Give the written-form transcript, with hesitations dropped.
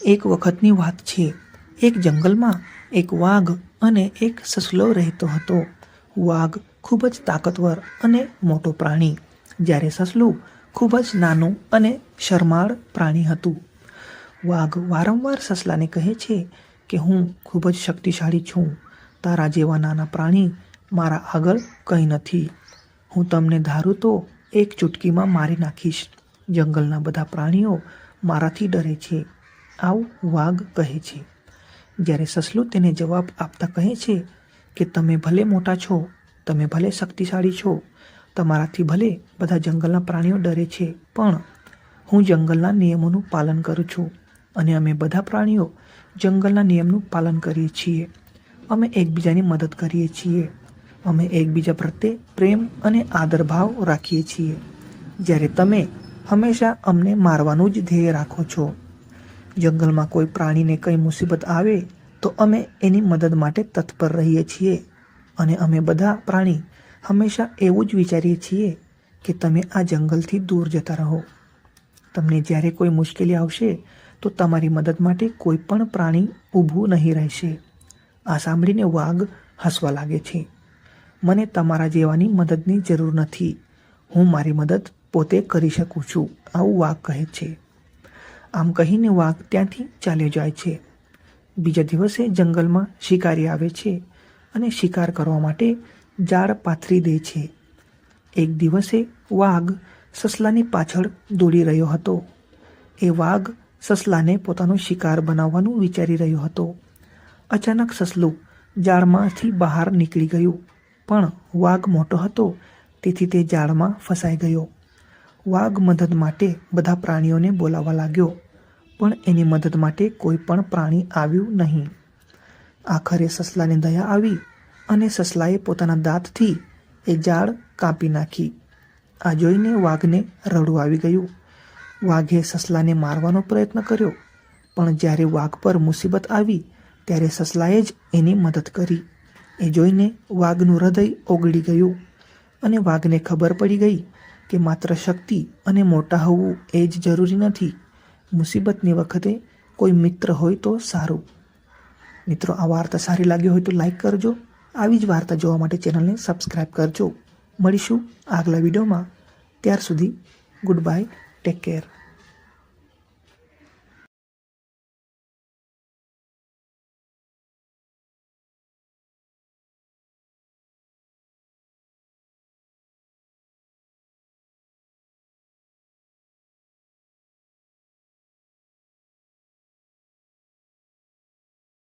એક વખતની વાત છે. એક જંગલમાં એક વાઘ અને એક સસલો રહેતો હતો. વાઘ ખૂબ જ તાકતવર અને મોટો પ્રાણી, જ્યારે સસલું ખૂબ જ નાનું અને શરમાળ પ્રાણી હતું. વાઘ વારંવાર સસલાને કહે છે કે હું ખૂબ જ શક્તિશાળી છું. તારા જેવા નાના પ્રાણી મારા આગળ કંઈ નથી. હું તમને ધારું તો એક ચૂટકીમાં મારી નાખીશ. જંગલના બધા પ્રાણીઓ મારાથી ડરે છે. આવું વાઘ કહે છે. જ્યારે સસલું તેને જવાબ આપતા કહે છે કે તમે ભલે મોટા છો, તમે ભલે શક્તિશાળી છો, તમારાથી ભલે બધા જંગલના પ્રાણીઓ ડરે છે, પણ હું જંગલના નિયમોનું પાલન કરું છું અને અમે બધા પ્રાણીઓ જંગલના નિયમનું પાલન કરીએ છીએ. અમે એકબીજાની મદદ કરીએ છીએ. અમે એકબીજા પ્રત્યે પ્રેમ અને આદરભાવ રાખીએ છીએ. જ્યારે તમે હંમેશા અમને મારવાનું જ ધ્યેય રાખો છો. જંગલમાં કોઈ પ્રાણીને કંઈ મુસીબત આવે તો અમે એની મદદ માટે તત્પર રહીએ છીએ અને અમે બધા પ્રાણી હંમેશા એવું જ વિચારીએ છીએ કે તમે આ જંગલથી દૂર જતા રહો. તમને જ્યારે કોઈ મુશ્કેલી આવશે તો તમારી મદદ માટે કોઈ પણ પ્રાણી ઊભું નહીં રહેશે. આ સાંભળીને વાઘ હસવા લાગે છે. મને તમારા જેવાની મદદની જરૂર નથી. હું મારી મદદ પોતે કરી શકું છું, આવું વાઘ કહે છે. આમ કહીને વાઘ ત્યાંથી ચાલ્યો જાય છે. બીજા દિવસે જંગલમાં શિકારી આવે છે અને શિકાર કરવા માટે જાળ પાથરી દે છે. એક દિવસે વાઘ સસલાની પાછળ દોડી રહ્યો હતો. એ વાઘ સસલાને પોતાનો શિકાર બનાવવાનું વિચારી રહ્યો હતો. અચાનક સસલું જાળમાંથી બહાર નીકળી ગયું, પણ વાઘ મોટો હતો તેથી તે જાળમાં ફસાઈ ગયો. વાઘ મદદ માટે બધા પ્રાણીઓને બોલાવવા લાગ્યો, પણ એની મદદ માટે કોઈ પણ પ્રાણી આવ્યું નહીં. આખરે સસલાને દયા આવી અને સસલાએ પોતાના દાંતથી એ જાળ કાપી નાખી. આ જોઈને વાઘને રડવું આવી ગયું. વાઘે સસલાને મારવાનો પ્રયત્ન કર્યો, પણ જ્યારે વાઘ પર મુસીબત આવી ત્યારે સસલાએ જ એની મદદ કરી. એ જોઈને વાઘનું હૃદય ઓગળી ગયું અને વાઘને ખબર પડી ગઈ કે માત્ર શક્તિ અને મોટા હોવું એ જ જરૂરી નથી. મુસીબતની વખતે કોઈ મિત્ર હોય તો સારું. મિત્રો, આ વાર્તા સારી લાગી હોય તો લાઈક કરજો. આવી જ વાર્તા જોવા માટે ચેનલને સબસ્ક્રાઈબ કરજો. મળીશું આગલા વિડીયોમાં. ત્યાર સુધી ગુડ બાય, ટેક કેર.